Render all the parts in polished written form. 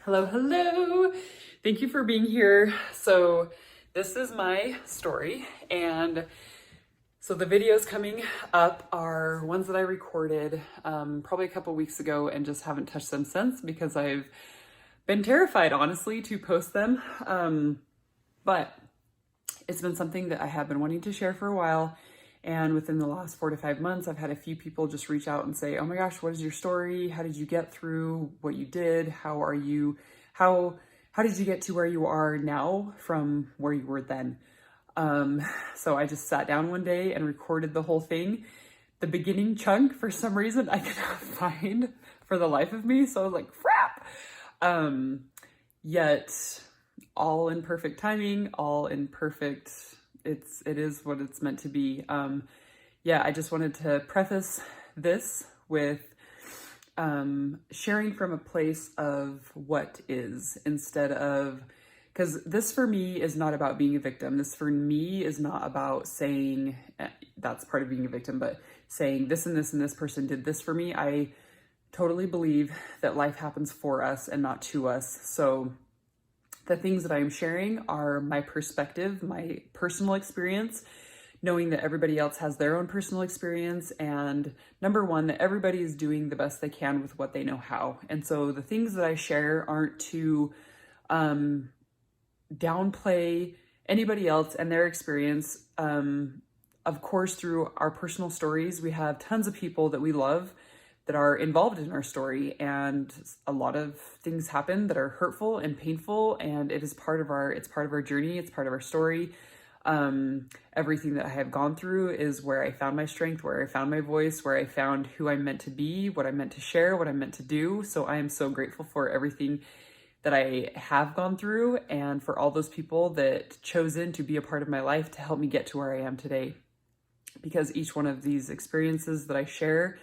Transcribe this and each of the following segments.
Hello, hello. Thank you for being here. So this is my story, and so the videos coming up are ones that I recorded probably a couple weeks ago and just haven't touched them since because I've been terrified, honestly, to post them. But it's been something that I have been wanting to share for a while. And within the last 4 to 5 months, I've had a few people just reach out and say, oh my gosh, what is your story? How did you get through what you did? How are you? How did you get to where you are now from where you were then? So I just sat down one day and recorded the whole thing. The beginning chunk, for some reason, I cannot find for the life of me. So I was like, crap. Yet all in perfect timing, all in perfect, it is what it's meant to be. Yeah, I just wanted to preface this with sharing from a place of what is instead of, because this for me is not about being a victim. This for me is not about saying that's part of being a victim, but saying this and this and this person did this for me. I totally believe that life happens for us and not to us. So the things that I am sharing are my perspective, my personal experience, knowing that everybody else has their own personal experience, and number one, that everybody is doing the best they can with what they know how. And so the things that I share aren't to downplay anybody else and their experience. Of course, through our personal stories, we have tons of people that we love that are involved in our story, and a lot of things happen that are hurtful and painful, and it's part of our journey, it's part of our story. Everything that I have gone through is where I found my strength, where I found my voice, where I found who I'm meant to be, what I'm meant to share, what I'm meant to do. So I am so grateful for everything that I have gone through and for all those people that chosen to be a part of my life to help me get to where I am today. Because each one of these experiences that I share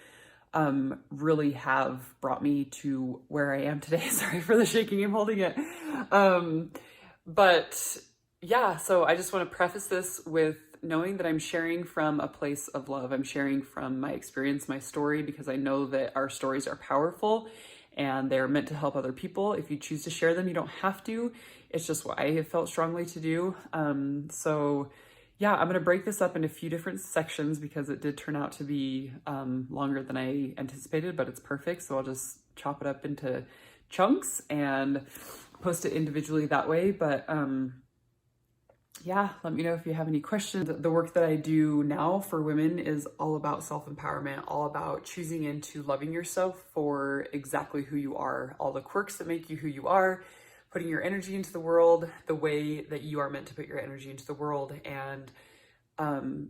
really have brought me to where I am today. Sorry for the shaking, I'm holding it. But yeah, so I just want to preface this with knowing that I'm sharing from a place of love. I'm sharing from my experience, my story, because I know that our stories are powerful and they're meant to help other people. If you choose to share them, you don't have to. It's just what I have felt strongly to do. So yeah, I'm going to break this up into a few different sections because it did turn out to be longer than I anticipated, but it's perfect. So I'll just chop it up into chunks and post it individually that way. But yeah, let me know if you have any questions. The work that I do now for women is all about self-empowerment, all about choosing into loving yourself for exactly who you are, all the quirks that make you who you are, putting your energy into the world the way that you are meant to put your energy into the world, and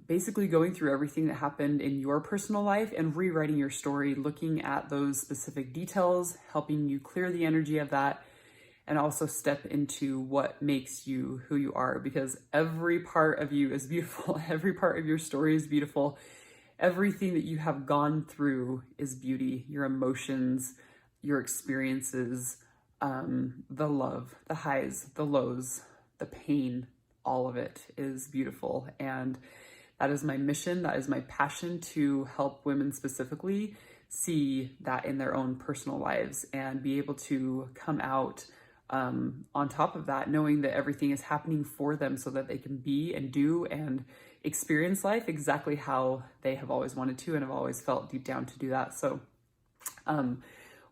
basically going through everything that happened in your personal life and rewriting your story, looking at those specific details, helping you clear the energy of that, and also step into what makes you who you are, because every part of you is beautiful. Every part of your story is beautiful. Everything that you have gone through is beauty. Your emotions, your experiences, the love, the highs, the lows, the pain, all of it is beautiful. And that is my mission. That is my passion, to help women specifically see that in their own personal lives and be able to come out on top of that, knowing that everything is happening for them so that they can be and do and experience life exactly how they have always wanted to and have always felt deep down to do that. So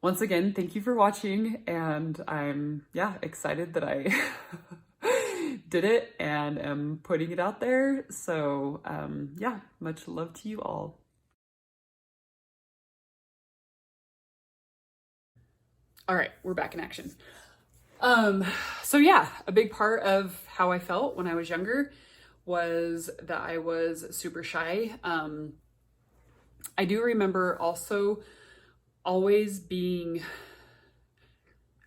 once again, thank you for watching, and I'm excited that I did it and am putting it out there. So yeah, much love to you all. All right, we're back in action. So yeah, a big part of how I felt when I was younger was that I was super shy. I do remember also always being,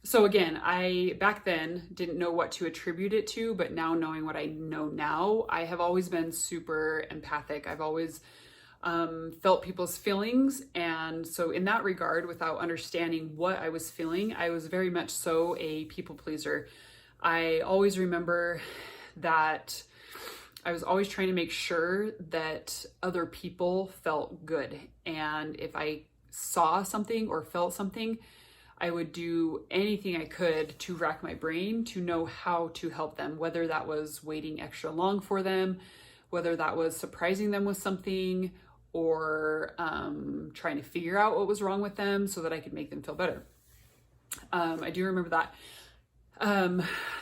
so again, I back then didn't know what to attribute it to, but now knowing what I know now, I have always been super empathic. I've always felt people's feelings. And so in that regard, without understanding what I was feeling, I was very much so a people pleaser. I always remember that I was always trying to make sure that other people felt good. And if I saw something or felt something, I would do anything I could to rack my brain to know how to help them, whether that was waiting extra long for them, whether that was surprising them with something, or trying to figure out what was wrong with them so that I could make them feel better. I do remember that.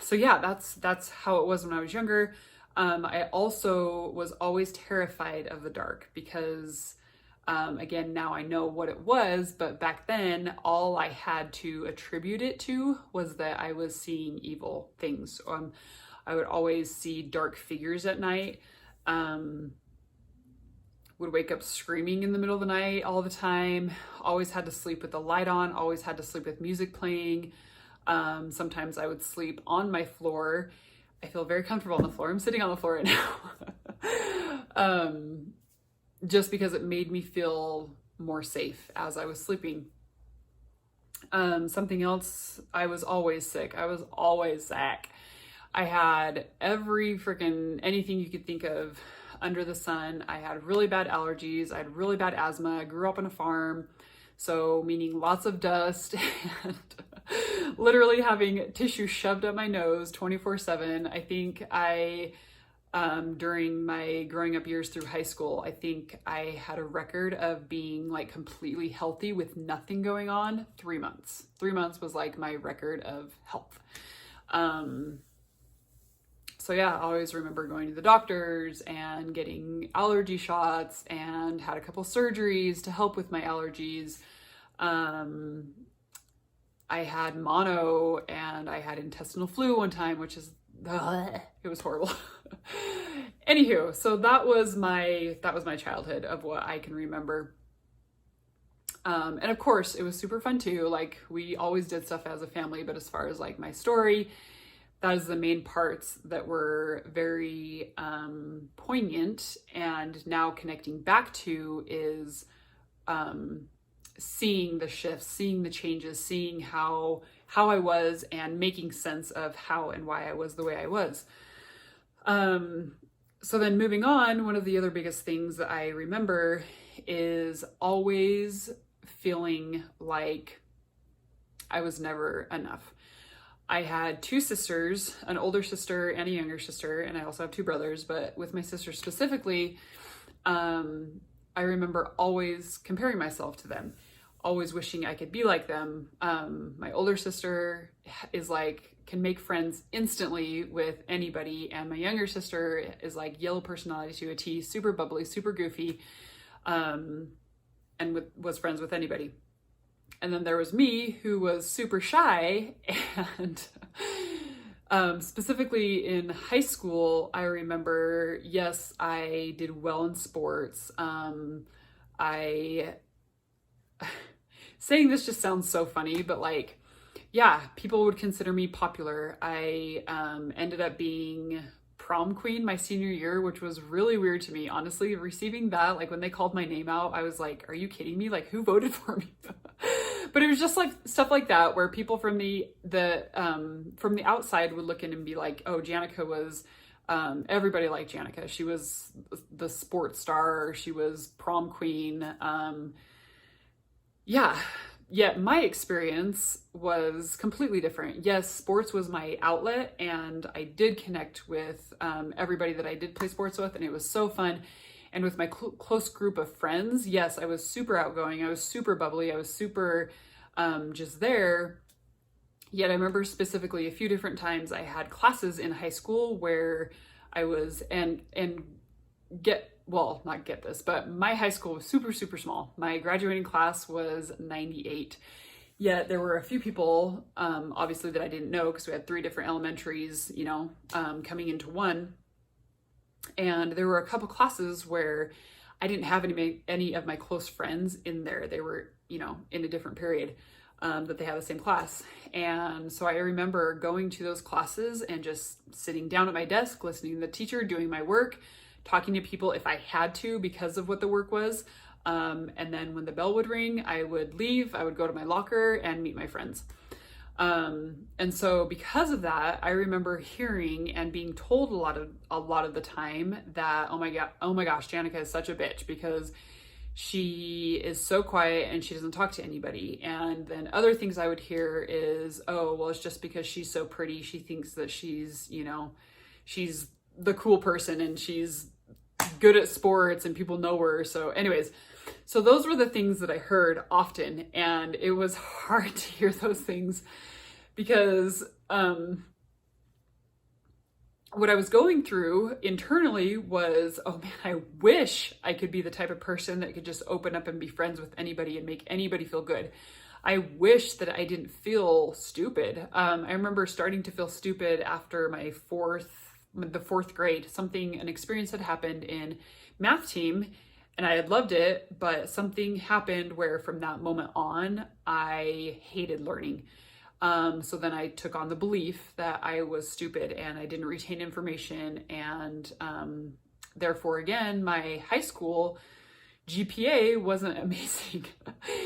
So yeah, that's how it was when I was younger. I also was always terrified of the dark because, again, now I know what it was, but back then all I had to attribute it to was that I was seeing evil things. I would always see dark figures at night. Would wake up screaming in the middle of the night all the time, always had to sleep with the light on, always had to sleep with music playing. Sometimes I would sleep on my floor. I feel very comfortable on the floor. I'm sitting on the floor right now. Just because it made me feel more safe as I was sleeping. Something else, I was always sick. I was always sick. I had every freaking anything you could think of under the sun. I had really bad allergies. I had really bad asthma. I grew up on a farm, so meaning lots of dust and literally having tissue shoved up my nose 24/7. I think during my growing up years through high school, I think I had a record of being like completely healthy with nothing going on 3 months. 3 months was like my record of health. So yeah, I always remember going to the doctors and getting allergy shots and had a couple surgeries to help with my allergies. I had mono and I had intestinal flu one time, which is, it was horrible. Anywho, so that was my childhood of what I can remember. And of course it was super fun too. Like we always did stuff as a family, but as far as like my story, that is the main parts that were very poignant, and now connecting back to is seeing the shifts, seeing the changes, seeing how I was and making sense of how and why I was the way I was. So then moving on, one of the other biggest things that I remember is always feeling like I was never enough. I had two sisters, an older sister and a younger sister, and I also have two brothers, but with my sister specifically, I remember always comparing myself to them, always wishing I could be like them. My older sister is like, can make friends instantly with anybody, and my younger sister is like yellow personality to a T, super bubbly, super goofy, and was friends with anybody. And then there was me, who was super shy, and specifically in high school, I remember, yes, I did well in sports. Saying this just sounds so funny, but like, yeah, people would consider me popular. I ended up being prom queen my senior year, which was really weird to me. Honestly, receiving that, like when they called my name out, I was like, are you kidding me? Like, who voted for me? But it was just like stuff like that, where people from the outside would look in and be like, oh, Janica was, everybody liked Janica. She was the sports star. She was prom queen. Yeah. Yet my experience was completely different. Yes, sports was my outlet, and I did connect with everybody that I did play sports with, and it was so fun. And with my close group of friends, yes, I was super outgoing. I was super bubbly. I was super just there. Yet I remember specifically a few different times I had classes in high school where I was, not get this, but my high school was super, super small. My graduating class was 98. Yet there were a few people, obviously, that I didn't know, because we had 3 different elementaries, coming into one. And there were a couple classes where I didn't have any of my close friends in there. They were, in a different period, that they had the same class. And so I remember going to those classes and just sitting down at my desk, listening to the teacher, doing my work, talking to people if I had to because of what the work was. And then when the bell would ring, I would leave, I would go to my locker and meet my friends. And so because of that, I remember hearing and being told a lot of the time that, oh my gosh, Janica is such a bitch because she is so quiet and she doesn't talk to anybody. And then other things I would hear is, oh, well, it's just because she's so pretty, she thinks that she's, you know, she's the cool person and she's good at sports and people know her. So anyways, so those were the things that I heard often, and it was hard to hear those things because what I was going through internally was, oh man, I wish I could be the type of person that could just open up and be friends with anybody and make anybody feel good. I wish that I didn't feel stupid. I remember starting to feel stupid after the fourth grade. An experience had happened in math team and I had loved it, but something happened where from that moment on, I hated learning. So then I took on the belief that I was stupid and I didn't retain information. And therefore, again, my high school GPA wasn't amazing.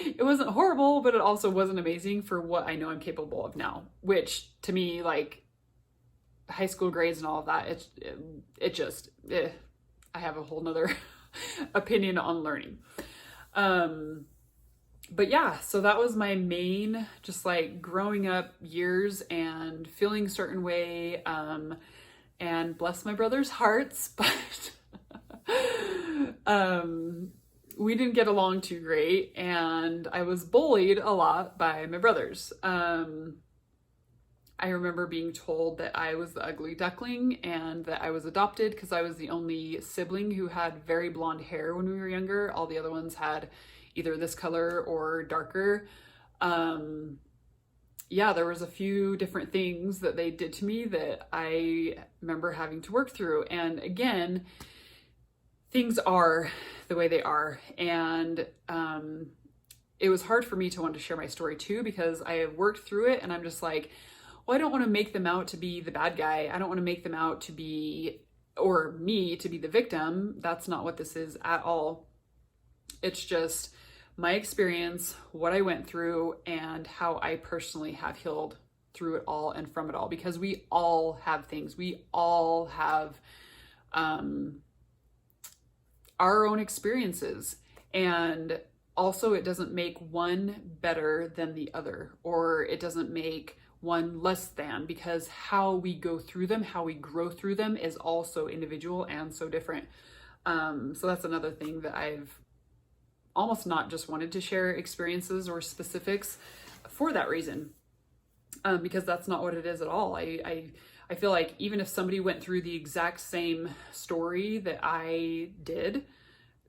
It wasn't horrible, but it also wasn't amazing for what I know I'm capable of now, which to me, like high school grades and all of that, I have a whole nother opinion on learning. But yeah, so that was my main, just like growing up years and feeling a certain way, and bless my brother's hearts, but we didn't get along too great, and I was bullied a lot by my brothers. I remember being told that I was the ugly duckling and that I was adopted because I was the only sibling who had very blonde hair when we were younger. All the other ones had either this color or darker. Yeah, there was a few different things that they did to me that I remember having to work through. And again, things are the way they are. And it was hard for me to want to share my story too, because I have worked through it and I'm just like, well, I don't want to make them out to be the bad guy. I don't want to make them out to be, or me to be the victim. That's not what this is at all. It's just my experience, what I went through, and how I personally have healed through it all and from it all, because we all have things. We all have our own experiences. And also it doesn't make one better than the other, or it doesn't make one less than, because how we go through them, how we grow through them is also individual and so different. So that's another thing that I've almost not just wanted to share experiences or specifics for that reason, because that's not what it is at all. I feel like even if somebody went through the exact same story that I did,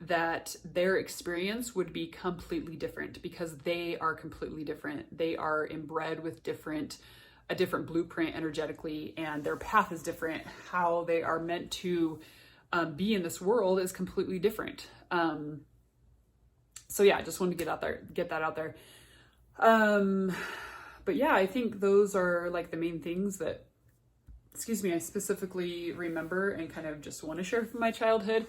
that their experience would be completely different because they are completely different. They are inbred with a different blueprint energetically, and their path is different. How they are meant to be in this world is completely different. So yeah, I just wanted to get that out there. But yeah, I think those are like the main things that, I specifically remember and kind of just want to share from my childhood.